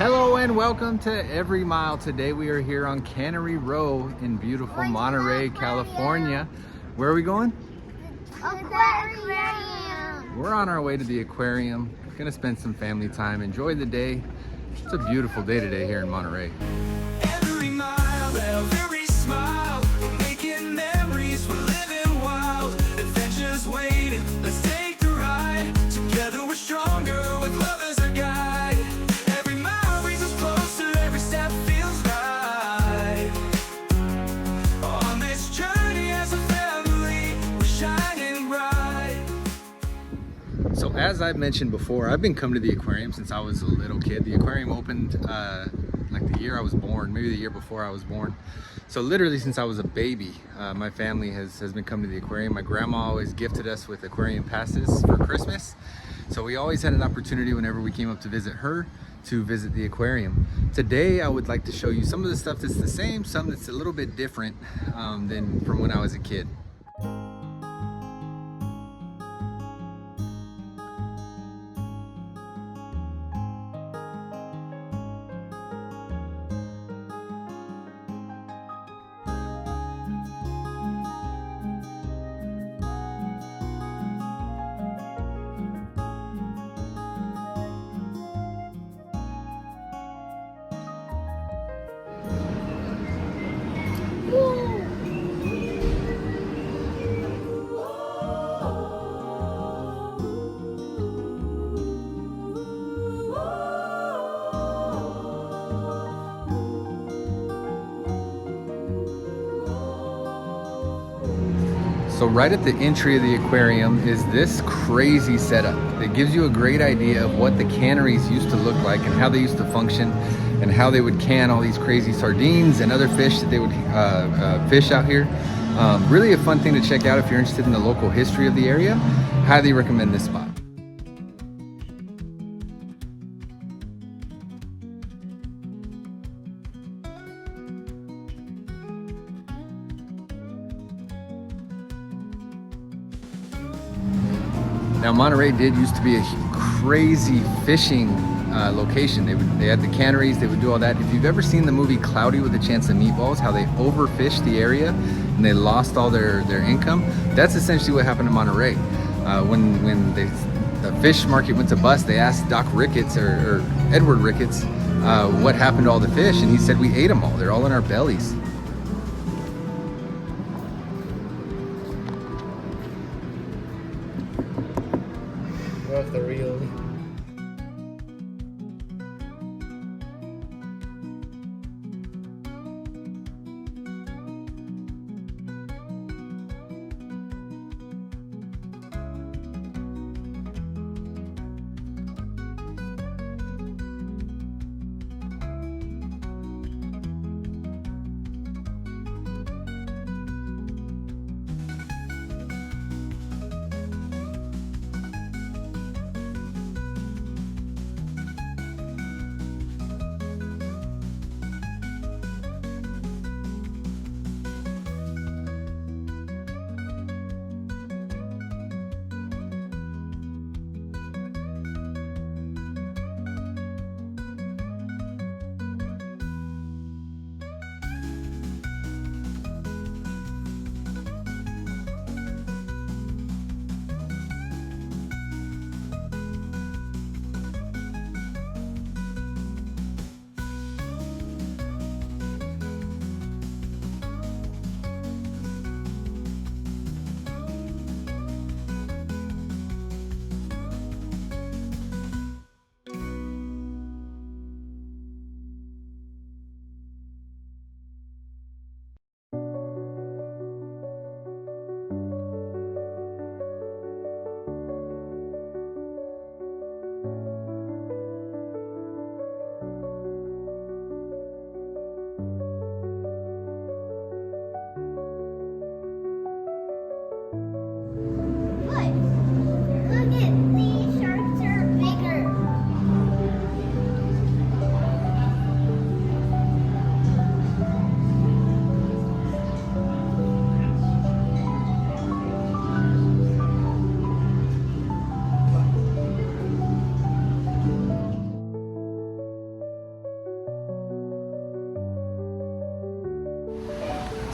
Hello and welcome to Every Mile. Today we are here on Cannery Row in beautiful Monterey, California. Where are we going? Aquarium. We're on our way to the aquarium. Gonna spend some family time, enjoy the day. It's a beautiful day today here in Monterey. Every mile, every smile, making memories, we're living wild. Adventures waiting, let's take the ride. Together we're stronger with love as a guide. Every mile brings us closer, every step feels right. On this journey as a family, we're shining bright. So as I've mentioned before, I've been coming to the aquarium since I was a little kid. The aquarium opened like the year I was born, maybe the year before I was born. So literally since I was a baby, my family has been coming to the aquarium. My grandma always gifted us with aquarium passes for Christmas. So we always had an opportunity whenever we came up to visit her to visit the aquarium. Today I would like to show you some of the stuff that's the same, some that's a little bit different than from when I was a kid. So right at the entry of the aquarium is this crazy setup that gives you a great idea of what the canneries used to look like and how they used to function and how they would can all these crazy sardines and other fish that they would fish out here. Really a fun thing to check out if you're interested in the local history of the area. Highly recommend this spot. Now Monterey did used to be a crazy fishing location. They had the canneries, they would do all that. If you've ever seen the movie Cloudy with a Chance of Meatballs, how they overfished the area and they lost all their income, that's essentially what happened to Monterey. When the fish market went to bust, they asked Doc Ricketts or Edward Ricketts what happened to all the fish, and he said, we ate them all, they're all in our bellies. Of the real.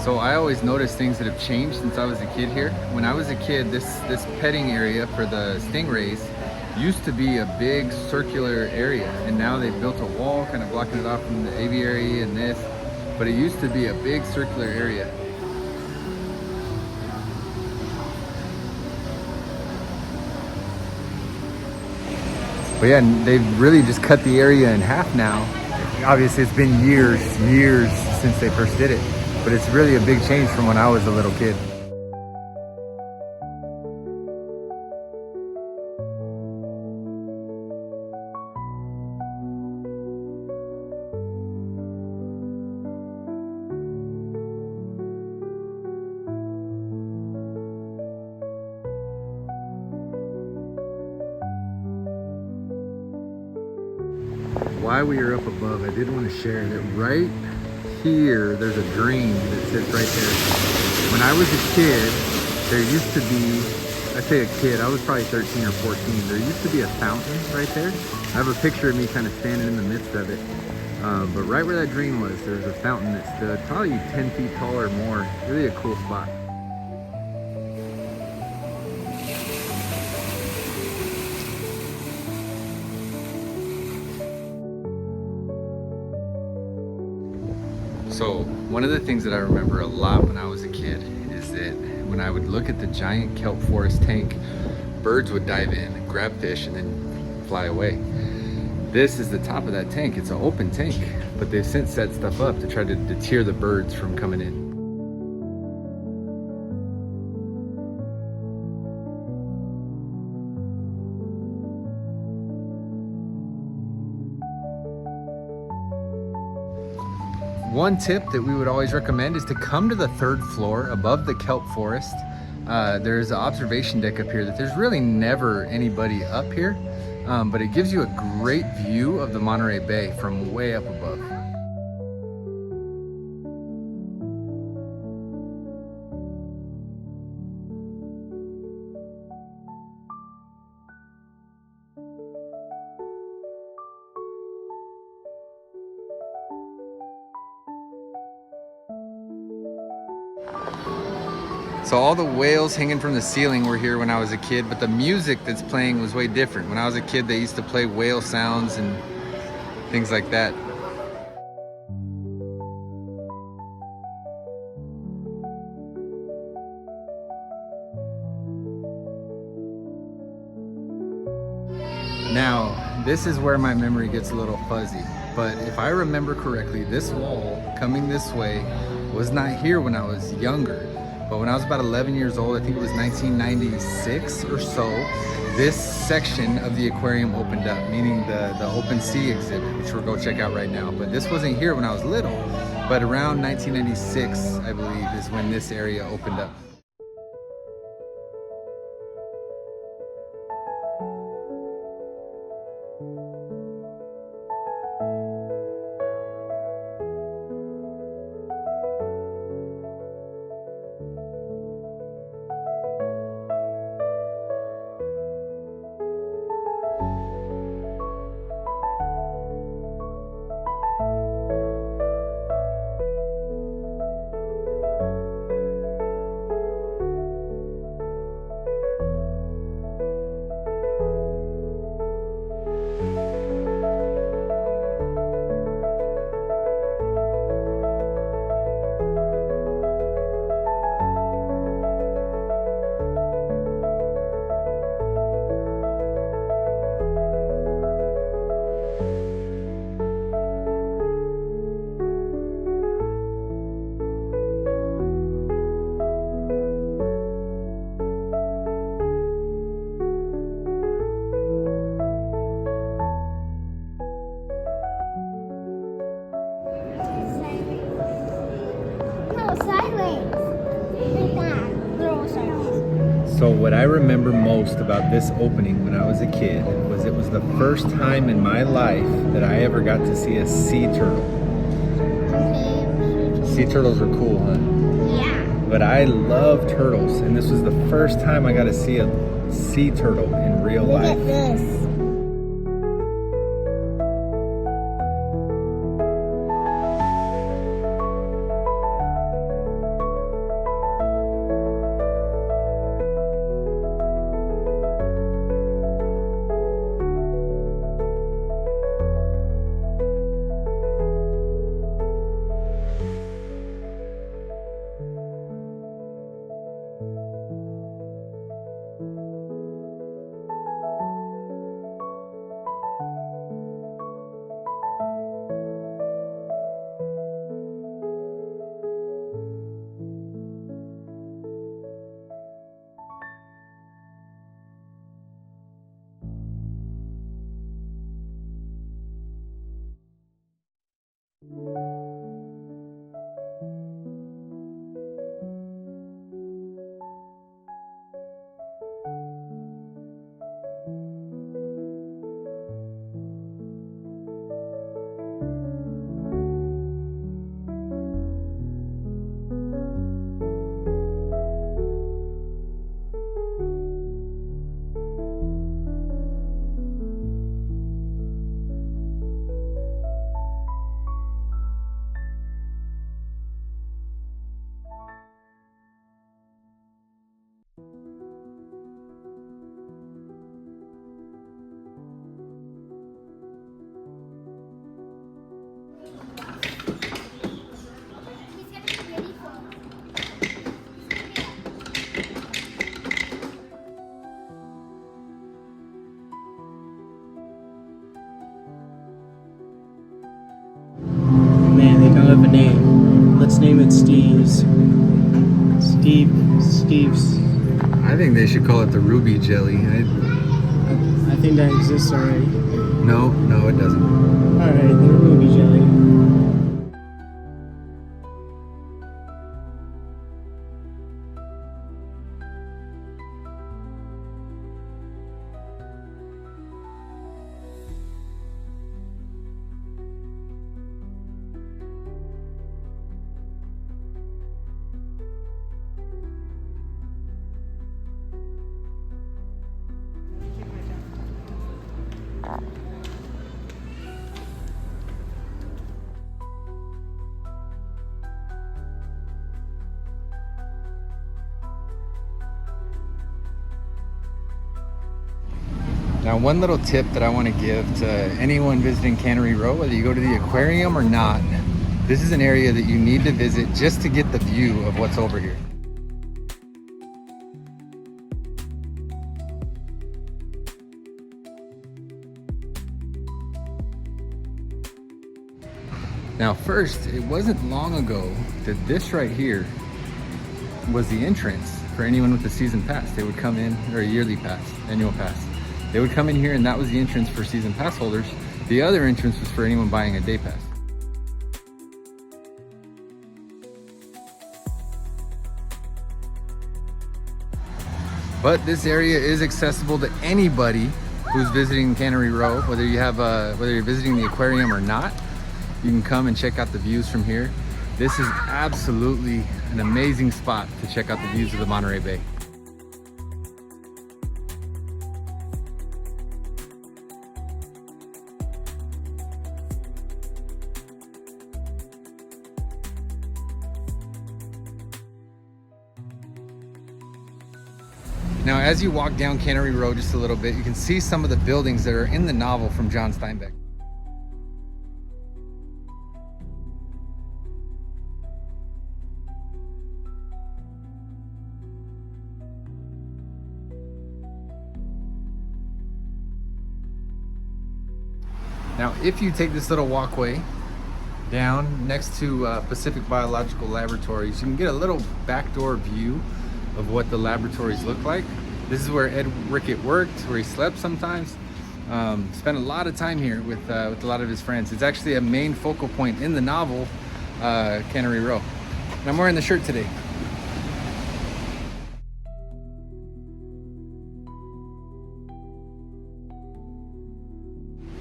So I always notice things that have changed since I was a kid here. When I was a kid, this petting area for the stingrays used to be a big circular area, and now they've built a wall kind of blocking it off from the aviary and this, but it used to be a big circular area. But yeah, they've really just cut the area in half now. Obviously it's been years since they first did it, but it's really a big change from when I was a little kid. While we are up above, I did want to share that right here, there's a drain that sits right there. When I was a kid, there used to be, I say a kid, I was probably 13 or 14. There used to be a fountain right there. I have a picture of me kind of standing in the midst of it. But right where that drain was, there's a fountain that stood probably 10 feet tall or more. Really a cool spot. So one of the things that I remember a lot when I was a kid is that when I would look at the giant kelp forest tank, birds would dive in, grab fish, and then fly away. This is the top of that tank. It's an open tank, but they've since set stuff up to try to deter the birds from coming in. One tip that we would always recommend is to come to the 3rd floor above the kelp forest. There's an observation deck up here that there's really never anybody up here, but it gives you a great view of the Monterey Bay from way up above. So all the whales hanging from the ceiling were here when I was a kid, but the music that's playing was way different. When I was a kid, they used to play whale sounds and things like that. Now, this is where my memory gets a little fuzzy, but if I remember correctly, this wall coming this way was not here when I was younger. But when I was about 11 years old, I think it was 1996 or so, this section of the aquarium opened up, meaning the open sea exhibit, which we'll go check out right now. But this wasn't here when I was little, but around 1996, I believe, is when this area opened up. So what I remember most about this opening when I was a kid was it was the first time in my life that I ever got to see a sea turtle. Sea turtles are cool, huh? Yeah. But I love turtles, and this was the first time I got to see a sea turtle in real life. Look at this. name. Let's name it Steve's. Steve's. I think they should call it the ruby jelly. I think that exists already. No, it doesn't. Alright, the ruby jelly. Now, one little tip that I want to give to anyone visiting Cannery Row, whether you go to the aquarium or not, this is an area that you need to visit just to get the view of what's over here. Now, first, it wasn't long ago that this right here was the entrance for anyone with a season pass. They would come in, or a yearly pass, annual pass. They would come in here and that was the entrance for season pass holders. The other entrance was for anyone buying a day pass. But this area is accessible to anybody who's visiting Cannery Row, whether you're visiting the aquarium or not. You can come and check out the views from here. This is absolutely an amazing spot to check out the views of the Monterey Bay. Now, as you walk down Cannery Row just a little bit, you can see some of the buildings that are in the novel from John Steinbeck. Now, if you take this little walkway down next to Pacific Biological Laboratories, you can get a little backdoor view of what the laboratories look like. This is where Ed Rickett worked, where he slept sometimes. Spent a lot of time here with a lot of his friends. It's actually a main focal point in the novel, Cannery Row. And I'm wearing the shirt today.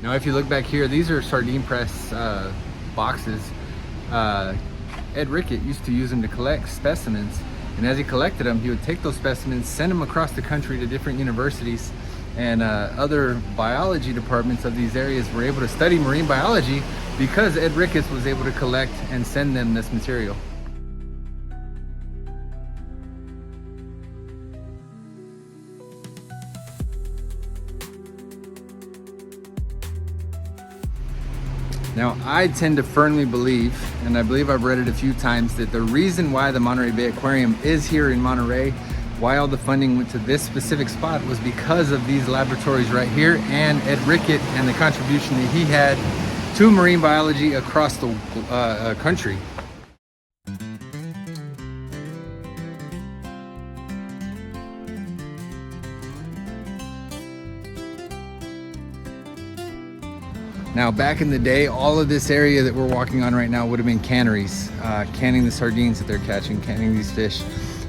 Now, if you look back here, these are sardine press boxes. Ed Rickett used to use them to collect specimens. And as he collected them, he would take those specimens, send them across the country to different universities, and other biology departments of these areas were able to study marine biology because Ed Ricketts was able to collect and send them this material. Now, I tend to firmly believe, and I believe I've read it a few times, that the reason why the Monterey Bay Aquarium is here in Monterey, why all the funding went to this specific spot, was because of these laboratories right here and Ed Rickett and the contribution that he had to marine biology across the country. Now, back in the day, all of this area that we're walking on right now would have been canneries, canning the sardines that they're catching, canning these fish.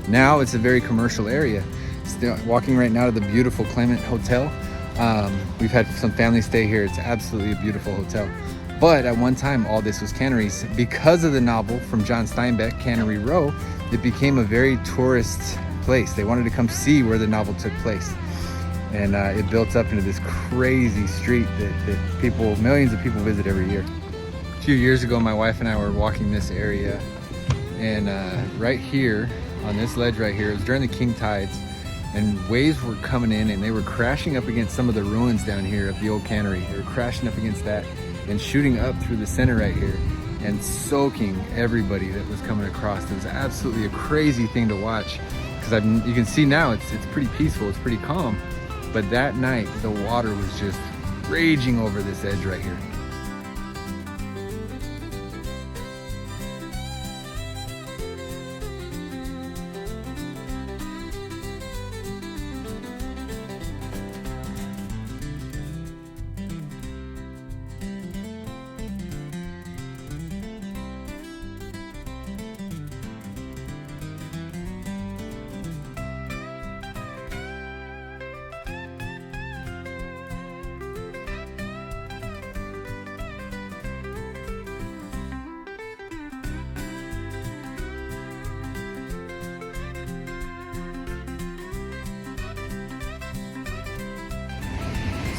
Now it's a very commercial area. Still walking right now to the beautiful Clement Hotel. We've had some family stay here. It's absolutely a beautiful hotel. But at one time, all this was canneries. Because of the novel from John Steinbeck, Cannery Row, it became a very tourist place. They wanted to come see where the novel took place. And it built up into this crazy street that people, millions of people visit every year. A few years ago, my wife and I were walking this area, and right here, on this ledge right here, it was during the king tides, and waves were coming in and they were crashing up against some of the ruins down here of the old cannery. They were crashing up against that and shooting up through the center right here and soaking everybody that was coming across. It was absolutely a crazy thing to watch, because you can see now it's pretty peaceful, it's pretty calm. But that night, the water was just raging over this edge right here.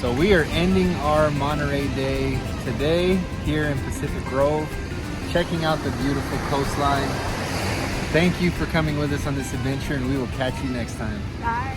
So we are ending our Monterey day today here in Pacific Grove, checking out the beautiful coastline. Thank you for coming with us on this adventure, and we will catch you next time. Bye.